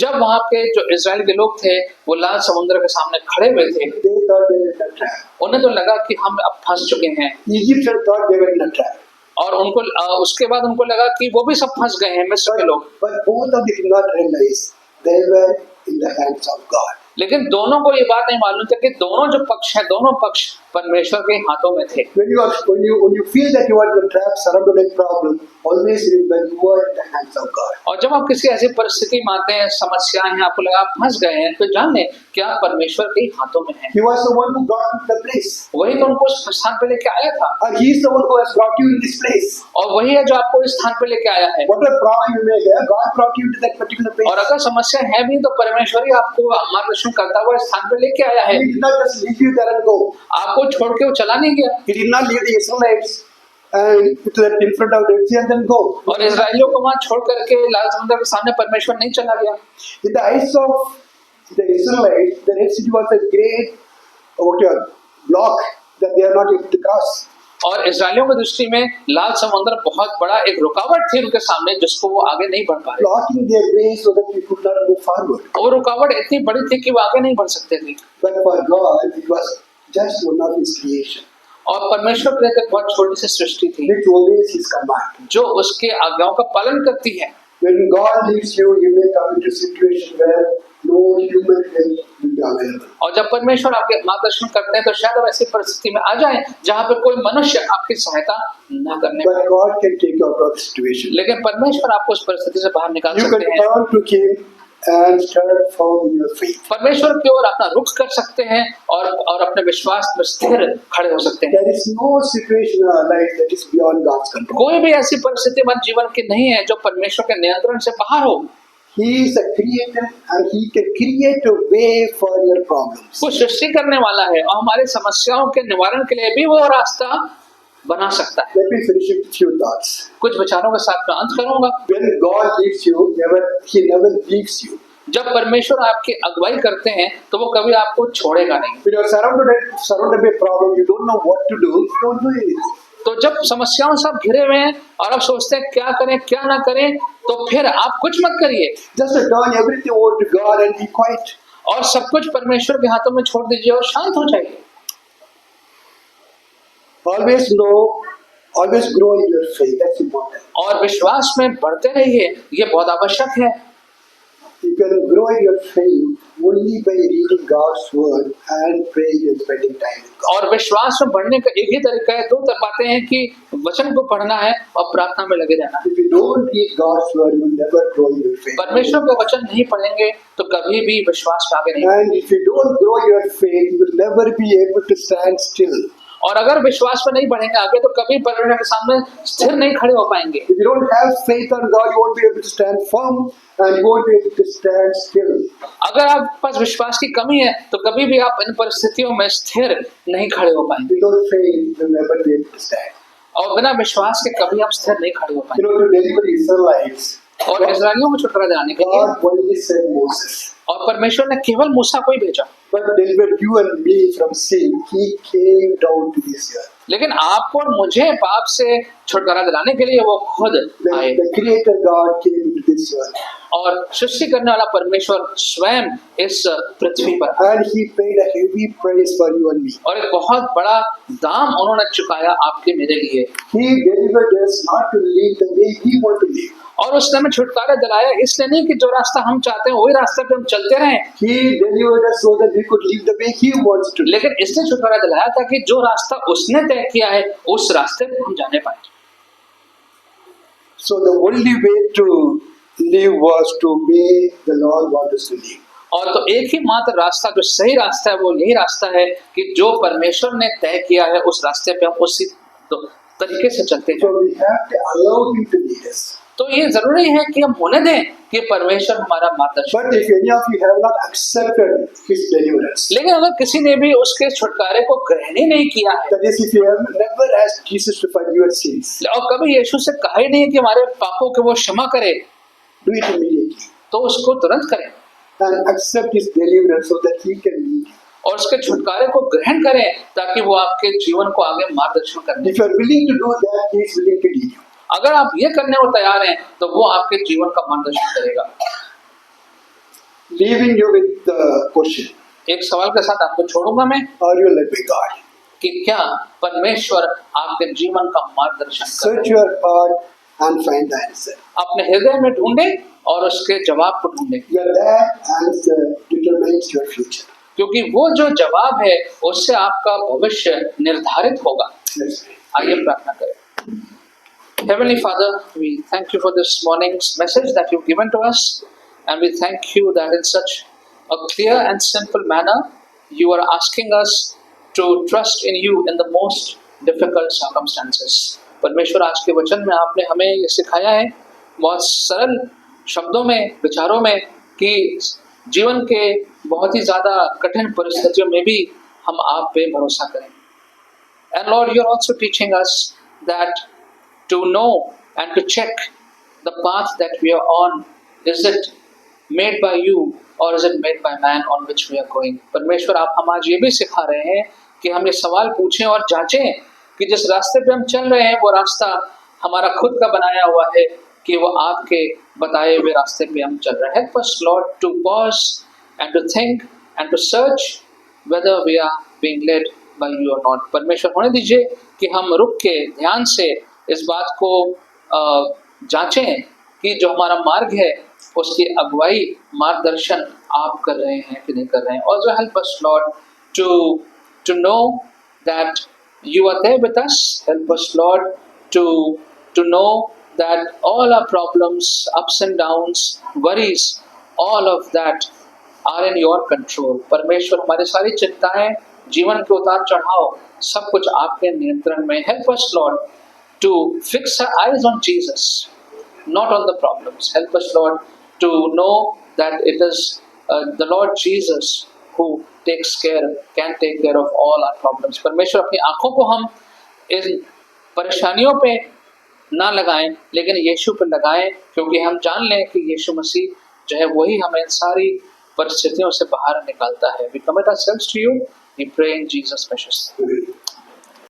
जब वहाँ के जो इजराइल के लोग थे वो लाल समुद्र के सामने खड़े हुए थे, they thought they were in a trap. उन्हें तो लगा कि हम अब फंस चुके हैं। Egyptians thought they were in a trap. और उनको उसके बाद उनको लगा कि वो भी सब फंस गए हैं मिस्र के लोग, But both of them did not realize they were in the hands of God. लेकिन दोनों को ये बात नहीं मालूम था कि दोनों जो पक्ष हैं, दोनों पक्ष परमेश्वर के हाथों में थे। When you feel that you are in a trap, surrounded by problem, always remember you are in the hands of God. और जब आप किसी ऐसी परिस्थिति में आते हैं, समस्याएं हैं, आपको लगा आप फंस गए हैं, तो जान लें कि आप परमेश्वर के हाथों में हैं। He was the one who brought you to the place. वही तो उनको उस स्थान पे लेके आया था, And he is the one who has brought you in this place. और वही है जो आपको इस स्थान पे लेके आया है। Whatever problem you may have, God brought you to that particular place. और अगर समस्या है भी तो परमेश्वर ही आपको मार्गदर्शन करता हुआ इस स्थान पे लेके आया है। He did not just leave you there and go. आपको छोड़ के वो चला नहीं गया, He did not leave the Israelites and put them in front of the sea and then go. और इजराइलियों को वहां छोड़ करके लाल समुद्र के सामने परमेश्वर नहीं चला गया। In the eyes of the Israelites, the Red Sea was a great block that they are not able to cross. और इजराइलियों की दृष्टि में लाल समुद्र बहुत बड़ा एक रुकावट थी उनके सामने, जिसको वो आगे नहीं बढ़ पा रहे। Blocking their way so that they could not move forward. वो रुकावट इतनी बड़ी थी कि वो आगे नहीं बढ़ सकते थे। But for God, it was just one of His creation, और परमेश्वर के लिए तो बहुत छोटी सी सृष्टि थी which obeys His command. जो उसके आज्ञाओं का पालन करती है। When God leads you, you may come into a situation where no human help will be available. और जब परमेश्वर आपके मार्गदर्शन करते हैं तो शायद आप ऐसी परिस्थिति में आ जाएं जहां पर कोई मनुष्य आपकी सहायता न करने But पाए, God can take you out of the situation. लेकिन परमेश्वर आपको उस परिस्थिति से बाहर निकाल You can सकते हैं। turn to Him and stand firm in your faith. परमेश्वर की ओर अपना रुख कर सकते हैं और अपने विश्वास में स्थिर खड़े हो सकते हैं। There is no situation in our life that is beyond God's control. कोई भी ऐसी परिस्थिति हमारे जीवन की नहीं है जो परमेश्वर के नियंत्रण से बाहर हो। He is a creator and He can create a way for your problems. वो सृष्टि करने वाला है और हमारी समस्याओं के निवारण के लिए भी वो रास्ता बना सकता है। Let me finish with few thoughts. कुछ विचारों के साथ मैं अंत करूंगा। When God leads you, He never leaves you. जब परमेश्वर आपकी अगुवाई करते हैं तो वो कभी आपको छोड़ेगा नहीं। When you are surrounded by problem, you don't know what to do. Don't do anything. तो जब समस्याओं से आप घिरे हुए हैं और आप सोचते हैं क्या करें क्या ना करें, तो फिर आप कुछ मत करिए, Just turn everything over to God and be quiet. और सब कुछ परमेश्वर के हाथों में छोड़ दीजिए और शांत हो जाइए। Always grow in your faith. That's important. और विश्वास में बढ़ते रहिए, ये बहुत आवश्यक है। You can grow in your faith only by reading God's word and praying and spending time with God. और विश्वास में बढ़ने का एक ही तरीका है, दो बातें हैं कि वचन को पढ़ना है और प्रार्थना में लगे रहना। If you don't read God's word, you will never grow in your faith. परमेश्वर का वचन नहीं पढ़ेंगे तो कभी भी विश्वास में आगे नहीं। And if you don't grow your faith, you will never be able to stand still. और अगर विश्वास में नहीं बढ़ेंगे आगे तो कभी परमेश्वर के सामने स्थिर नहीं खड़े हो पाएंगे। If you don't have faith on God, you won't be able to stand firm and you won't be able to stand still. अगर आपके पास विश्वास की कमी है तो कभी भी आप इन परिस्थितियों में स्थिर नहीं खड़े हो पाएंगे, Without faith, you will never be able to stand. और बिना विश्वास के कभी आप स्थिर नहीं खड़े हो You पाएंगे। know, to deliver the Israelites, और इस्राएलियों को छुटकारा दिलाने के लिए God only sent Moses. और परमेश्वर ने केवल मूसा को ही भेजा, But deliver you and me from sin, He came down to this earth. लेकिन आपको और मुझे पाप से छुटकारा दिलाने के लिए वो खुद आए। The Creator God came into this earth. और सृष्टि करने वाला परमेश्वर स्वयं इस पृथ्वी पर आया। And He paid a heavy price for you and me. और एक बहुत बड़ा दाम उन्होंने चुकाया आपके मेरे लिए। He delivered us not to live the way He wanted to live. और उसने हमें छुटकारा दिलाया इसलिए नहीं कि जो रास्ता हम चाहते हैं वही रास्ते पे हम चलते रहें, He delivered us so that we could live the way He wants to live. लेकिन इसलिए छुटकारा दिलाया था कि जो रास्ता उसने तय किया है उस रास्ते पे हम जाने पाए। So the only way to live was to way the Lord wants us to live. और तो एक ही मात्र रास्ता जो सही रास्ता है वो यही रास्ता है कि जो परमेश्वर ने तय किया है उस रास्ते पे हम उसी तरीके से चलते हैं। So we have to allow Him to lead us. तो ये जरूरी है कि हम होने दें कि परमेश्वर हमारा मार्गदर्शन। But if any of you have not accepted His deliverance, लेकिन अगर किसी ने भी उसके छुटकारे को ग्रहण ही नहीं किया है that is, if you have never asked Jesus to forgive your sins, और कभी यीशु से कहा ही नहीं है कि हमारे पापों के वो क्षमा करे, do it immediately तो उसको तुरंत करें and accept His deliverance so that He can lead you. और उसके छुटकारे को ग्रहण करें ताकि वो आपके जीवन को आगे मार्गदर्शन करे। If you are willing to do that, He is willing to lead you. अगर आप ये करने को तैयार हैं तो वो आपके जीवन का मार्गदर्शन करेगा। Leaving you with the question, एक सवाल के साथ आपको छोड़ूंगा मैं, are you led by God? कि क्या परमेश्वर आपके जीवन का मार्गदर्शन कर Search रहे हैं। your heart and find the answer. अपने हृदय में ढूंढे और उसके जवाब को ढूंढे, Your that answer determines your future. क्योंकि वो जो जवाब है उससे आपका भविष्य निर्धारित होगा। Let's pray. आइए प्रार्थना करें। Heavenly Father, we thank you for this morning's message that you've given to us, and we thank you that in such a clear and simple manner you are asking us to trust in you in the most difficult circumstances. परमेश्वर, आज के वचन में आपने हमें ये सिखाया है बहुत सरल शब्दों में, विचारों में, कि जीवन के बहुत ही ज़्यादा कठिन परिस्थितियों में भी हम आप पे भरोसा करें। And Lord, you're also teaching us that to know and to check the path that we are on, is it made by you or is it made by man on which we are going? परमेश्वर, आप हम आज ये भी सिखा रहे हैं कि हम ये सवाल पूछें और जांचें कि जिस रास्ते पे हम चल रहे हैं वो रास्ता हमारा खुद का बनाया हुआ है कि वो आपके बताए हुए रास्ते पे हम चल रहे हैं। Help us, Lord, to pause and to think and to search whether we are being led by you or not. परमेश्वर, होने दीजिए कि हम रुक के ध्यान से इस बात को जांचें कि जो हमारा मार्ग है उसकी अगुवाई, मार्गदर्शन आप कर रहे हैं कि नहीं कर रहे हैं। Also help us, Lord, to know that you are there with us. Help us, Lord, to know that all our problems, ups and downs, worries, all of that are in your control. परमेश्वर, हमारी सारी चिंताएं, जीवन के उतार चढ़ाव, सब कुछ आपके नियंत्रण में। Help us, Lord, to fix our eyes on Jesus, not on the problems. Help us, Lord, to know that it is the Lord Jesus who can take care of all our problems. परमेश्वर, अपनी आंखों को हम इन परेशानियों पे ना लगाएं, लेकिन यीशु पे लगाएं, क्योंकि हम जान लें कि यीशु मसीह जो है वही हमें सारी परिस्थितियों से बाहर निकालता है। We commit ourselves to you. We pray in Jesus' precious name.